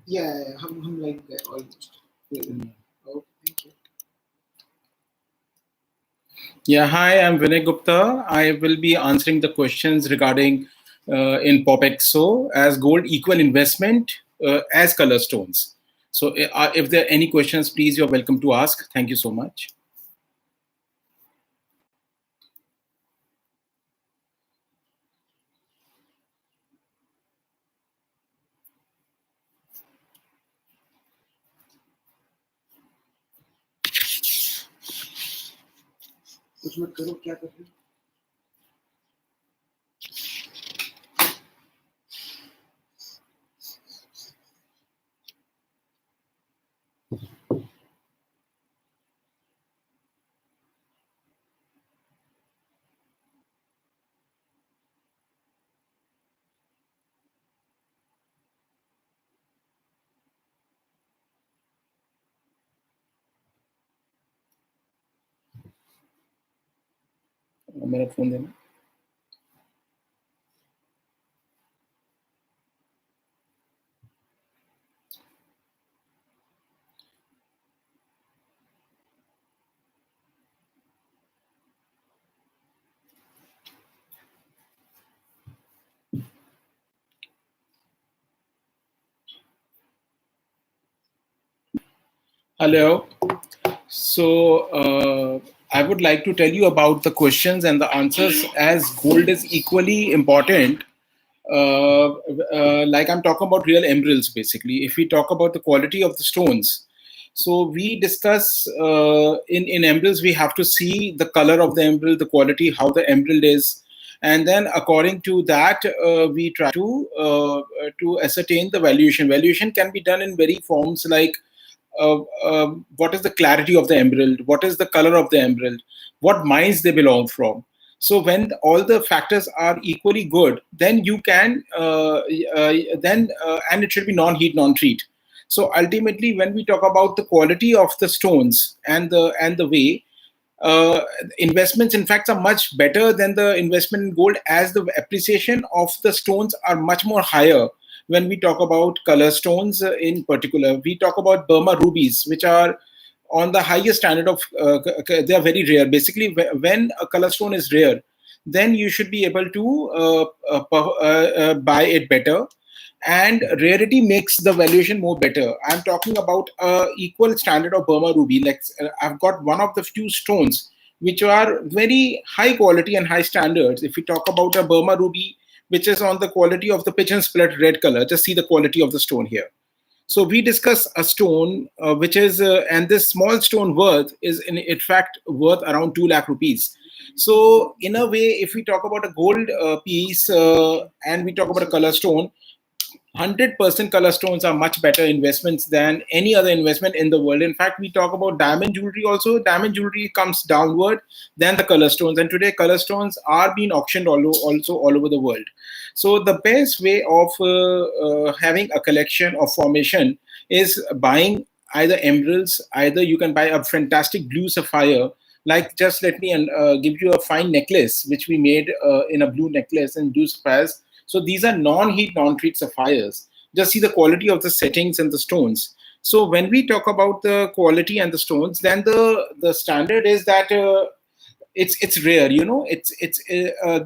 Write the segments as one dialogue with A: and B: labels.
A: Yeah, hum like that almost. Okay, thank you.
B: Yeah, hi, I'm Vinay Gupta. I will be answering the questions regarding in PopXO as gold equal investment as color stones. So, if there are any questions, please, you're welcome to ask. Thank you so much.
A: कुछ मत करो, क्या कर रहे हो?
B: मेरा phone देना. Hello. So, I would like to tell you about the questions and the answers as gold is equally important. Like I'm talking about real emeralds, basically. If we talk about the quality of the stones, so we discuss in emeralds, we have to see the color of the emerald, the quality, how the emerald is. And then according to that, we try to ascertain the valuation. Valuation can be done in very forms like what is the clarity of the emerald, what is the color of the emerald, what mines they belong from. So when all the factors are equally good, then you can and it should be non-heat, non-treat. So ultimately, when we talk about the quality of the stones and the way investments, in fact, are much better than the investment in gold, as the appreciation of the stones are much more higher. When we talk about color stones in particular, we talk about Burma rubies, which are on the highest standard of they are very rare. Basically, when a color stone is rare, then you should be able to buy it better, and rarity makes the valuation more better. I'm talking about equal standard of Burma ruby. Like I've got one of the few stones which are very high quality and high standards. If we talk about a Burma ruby, which is on the quality of the pigeon split red color, just see the quality of the stone here. So we discuss a stone which is, and this small stone worth is in fact worth around 2 lakh rupees. So in a way, if we talk about a gold piece and we talk about a color stone, 100% color stones are much better investments than any other investment in the world. In fact, we talk about diamond jewelry also. Diamond jewelry comes downward than the color stones. And today, color stones are being auctioned also all over the world. So the best way of having a collection of formation is buying either emeralds, either you can buy a fantastic blue sapphire. Like, just let me give you a fine necklace, which we made in a blue necklace and blue sapphires. So these are non-heat, non-treat sapphires. Just see the quality of the settings and the stones. So when we talk about the quality and the stones, then the standard is that it's rare. You know, it's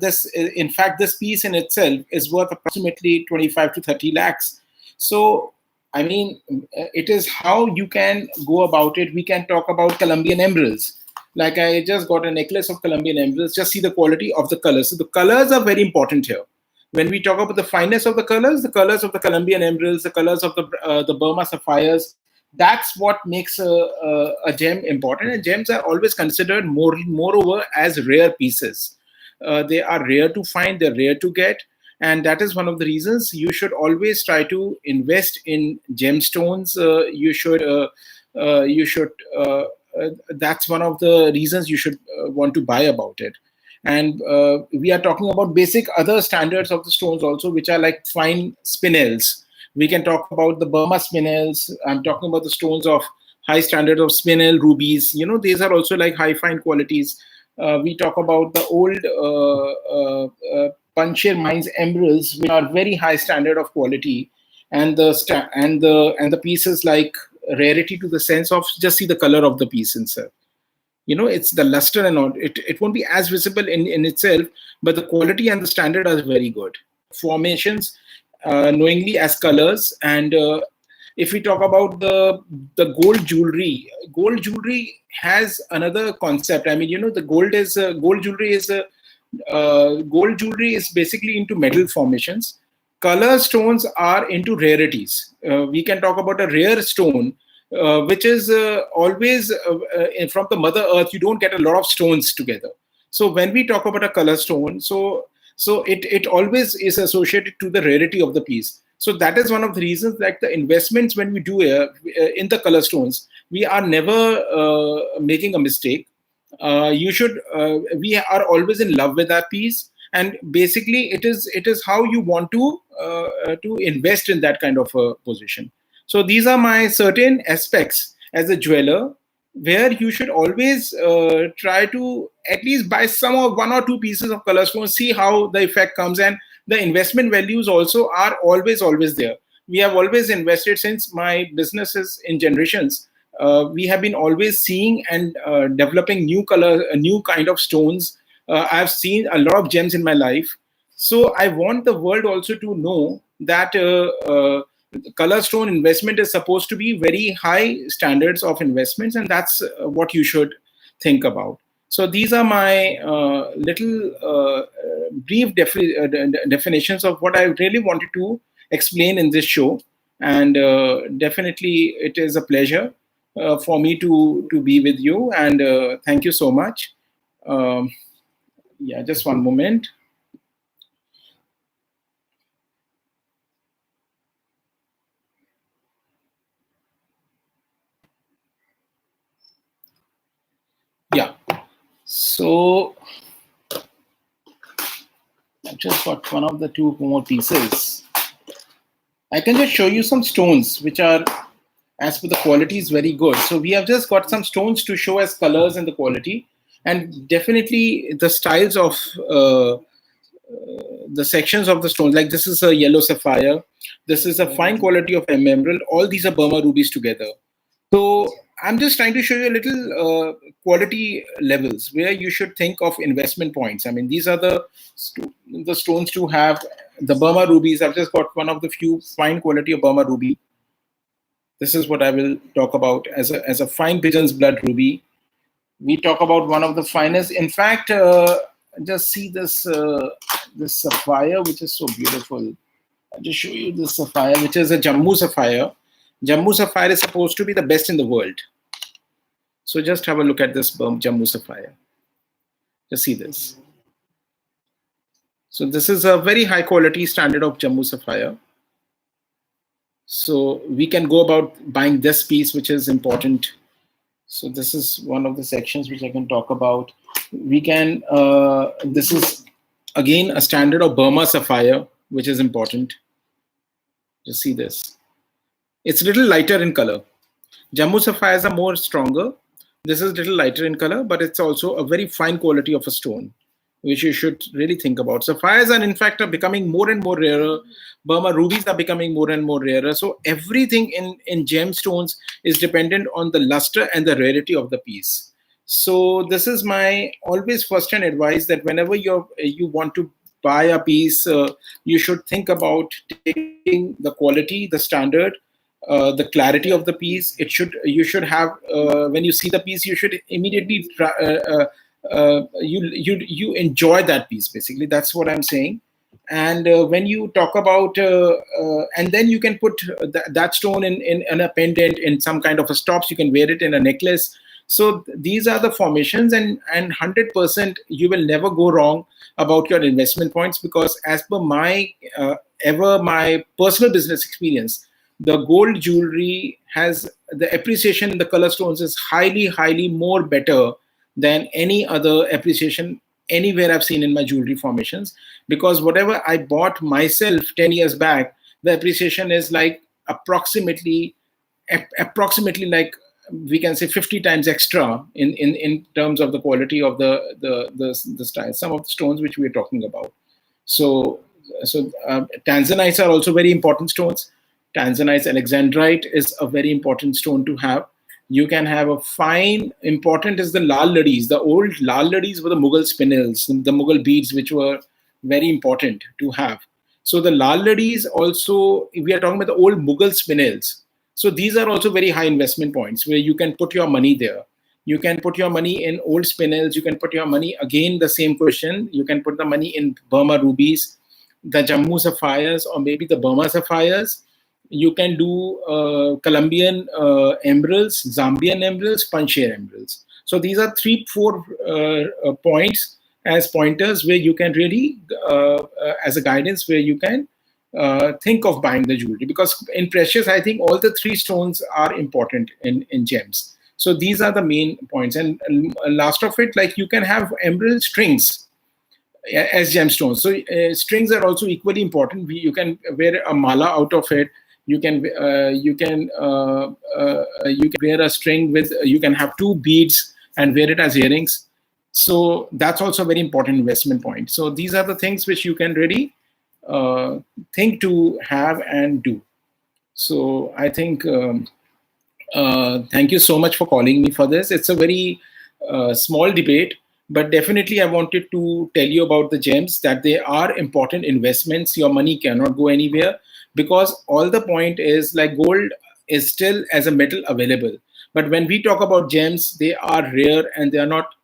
B: this. In fact, this piece in itself is worth approximately 25 to 30 lakhs. So I mean, it is how you can go about it. We can talk about Colombian emeralds. Like I just got a necklace of Colombian emeralds. Just see the quality of the colors. So the colors are very important here. When we talk about the fineness of the colors of the Colombian emeralds, the colors of the Burma sapphires, that's what makes a gem important. And gems are always considered moreover as rare pieces. They are rare to find, they're rare to get, and that is one of the reasons you should always try to invest in gemstones. You should. That's one of the reasons you should want to buy about it. And we are talking about basic other standards of the stones also, which are like fine spinels. We can talk about the Burma spinels. I'm talking about the stones of high standards of spinel rubies. You know, these are also like high fine qualities. We talk about the old Panchshir mines emeralds, which are very high standard of quality, and the pieces like rarity to the sense of just see the color of the piece itself. It's the luster and all. It won't be as visible in itself, but the quality and the standard are very good. Formations, knowingly as colors, and if we talk about the gold jewelry has another concept. I mean, the gold jewelry is basically into metal formations. Color stones are into rarities. We can talk about a rare stone, which is always from the Mother Earth. You don't get a lot of stones together. So when we talk about a color stone, so it always is associated to the rarity of the piece. So that is one of the reasons that the investments when we do in the color stones, we are never making a mistake. We are always in love with that piece, and basically it is how you want to invest in that kind of a position. So these are my certain aspects as a jeweler, where you should always try to at least buy some of one or two pieces of color stones, see how the effect comes, and the investment values also are always there. We have always invested since my business is in generations. We have been always seeing and developing new kind of stones. I've seen a lot of gems in my life. So I want the world also to know that color stone investment is supposed to be very high standards of investments, and that's what you should think about. So these are my little brief definitions of what I really wanted to explain in this show. And definitely it is a pleasure for me to be with you, and thank you so much. Yeah, just one moment. Yeah, so I just got one of the two more pieces. I can just show you some stones which are, as per the quality, is very good. So we have just got some stones to show as colors and the quality, and definitely the styles of the sections of the stones. Like this is a yellow sapphire, this is a fine quality of emerald. All these are Burma rubies together. So I'm just trying to show you a little quality levels where you should think of investment points. I mean, these are the stones to have. The Burma rubies, I've just got one of the few fine quality of Burma ruby. This is what I will talk about as a fine pigeon's blood ruby. We talk about one of the finest. In fact, just see this this sapphire, which is so beautiful. I'll just show you this sapphire, which is a Jammu sapphire. Jammu sapphire is supposed to be the best in the world. So just have a look at this Jammu sapphire. Just see this. So this is a very high quality standard of Jammu sapphire. So we can go about buying this piece, which is important. So this is one of the sections which I can talk about. We can, this is again a standard of Burma sapphire, which is important. Just see this. It's a little lighter in color. Jammu sapphires are more stronger. This is a little lighter in color, but it's also a very fine quality of a stone, which you should really think about. Sapphires are in fact are becoming more and more rarer. Burma rubies are becoming more and more rarer. So everything in gemstones is dependent on the luster and the rarity of the piece. So this is my always first-hand advice, that whenever you want to buy a piece, you should think about taking the quality, the standard, the clarity of the piece. You should have when you see the piece, you should immediately you enjoy that piece. Basically, that's what I'm saying. And when you talk about and then you can put that stone in a pendant, in some kind of a stops. You can wear it in a necklace. So these are the formations, and 100% you will never go wrong about your investment points, because as per my my personal business experience, the gold jewelry has the appreciation in the color stones is highly more better than any other appreciation anywhere I've seen in my jewelry formations. Because whatever I bought myself 10 years back, the appreciation is like approximately like, we can say 50 times extra in terms of the quality of the style, some of the stones which we're talking about. So tanzanites are also very important stones. Tanzanite alexandrite is a very important stone to have. You can have a fine, important is the lal ladis. The old lal ladis were the Mughal spinels, the Mughal beads, which were very important to have. So the lal ladis also, we are talking about the old Mughal spinels. So these are also very high investment points where you can put your money there. You can put your money in old spinels. You can put your money, again, the same question. You can put the money in Burma rubies, the Jammu sapphires, or maybe the Burma sapphires. You can do Colombian emeralds, Zambian emeralds, Panjshir emeralds. So these are 3-4 points as pointers where you can really, as a guidance, where you can think of buying the jewelry. Because in precious, I think all the 3 stones are important in gems. So these are the main points. And last of it, like you can have emerald strings as gemstones. So strings are also equally important. You can wear a mala out of it. You can wear a string with. You can have 2 beads and wear it as earrings. So that's also a very important investment point. So these are the things which you can really think to have and do. So I think. Thank you so much for calling me for this. It's a very small debate, but definitely I wanted to tell you about the gems, that they are important investments. Your money cannot go anywhere, because all the point is, like, gold is still as a metal available. But when we talk about gems, they are rare and they are not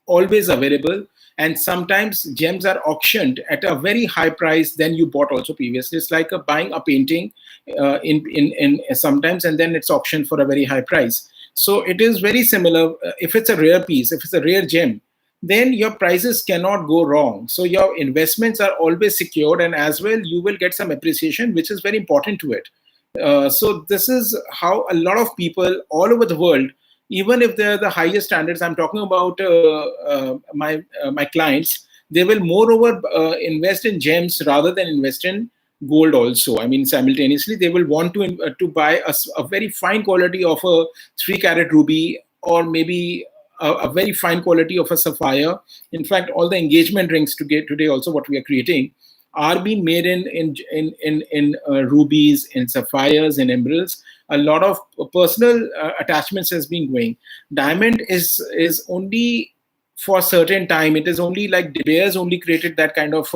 B: always available. And sometimes gems are auctioned at a very high price than you bought also previously. It's like buying a painting in sometimes, and then it's auctioned for a very high price. So it is very similar. If it's a rare piece, if it's a rare gem, then your prices cannot go wrong. So your investments are always secured, and as well you will get some appreciation, which is very important to it. So this is how a lot of people all over the world, even if they're the highest standards, I'm talking about my clients, they will moreover invest in gems rather than invest in gold also. I mean, simultaneously, they will want to buy a very fine quality of a 3-carat ruby, or maybe a very fine quality of a sapphire. In fact, all the engagement rings today also what we are creating are being made in rubies, in sapphires, in emeralds. A lot of personal attachments has been going. Diamond is only for a certain time. It is only like De Beers only created that kind of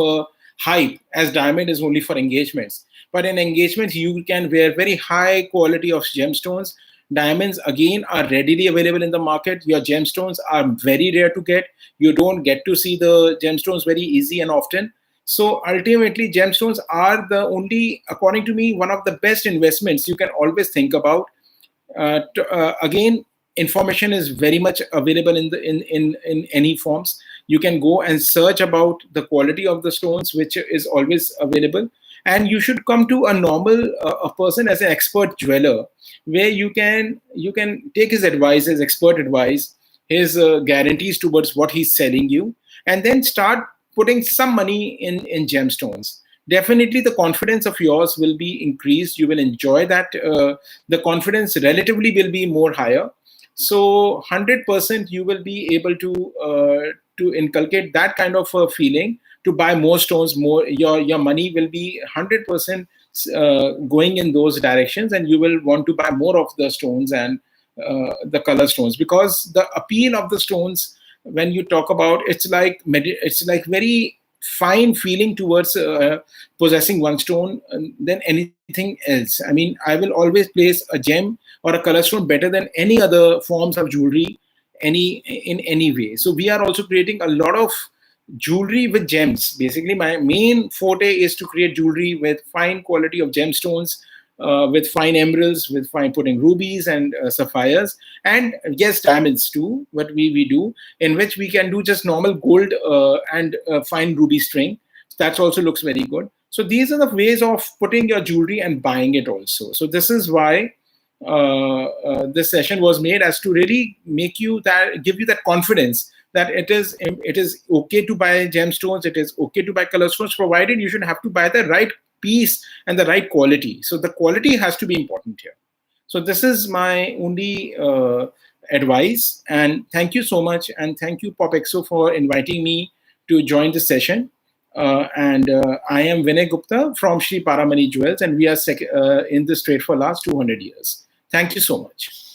B: hype, as diamond is only for engagements. But in engagements, you can wear very high quality of gemstones. Diamonds, again, are readily available in the market. Your gemstones are very rare to get. You don't get to see the gemstones very easy and often. So ultimately, gemstones are the only, according to me, one of the best investments you can always think about. Again, information is very much available in any forms. You can go and search about the quality of the stones, which is always available. And you should come to a normal a person as an expert jeweler, where you can take his advice, his expert advice, his guarantees towards what he's selling you, and then start putting some money in gemstones. Definitely the confidence of yours will be increased. You will enjoy that. The confidence relatively will be more higher. So 100% you will be able to inculcate that kind of a feeling to buy more stones. More, your money will be 100% going in those directions, and you will want to buy more of the stones and the color stones, because the appeal of the stones, when you talk about, it's like very fine feeling towards possessing one stone than anything else. I mean, I will always place a gem or a color stone better than any other forms of jewelry in any way. So we are also creating a lot of jewelry with gems. Basically, my main forte is to create jewelry with fine quality of gemstones, with fine emeralds, with fine putting rubies and sapphires, and yes, diamonds too. What we do, in which we can do just normal gold and fine ruby string. That also looks very good. So these are the ways of putting your jewelry and buying it also. So this is why this session was made, as to really make you that, give you that confidence that it is okay to buy gemstones, it is okay to buy color stones, provided you should have to buy the right piece and the right quality. So the quality has to be important here. So this is my only advice. And thank you so much. And thank you, PopXO, for inviting me to join this session. And I am Vinay Gupta from Sri Paramani Jewels, and we are in this trade for last 200 years. Thank you so much.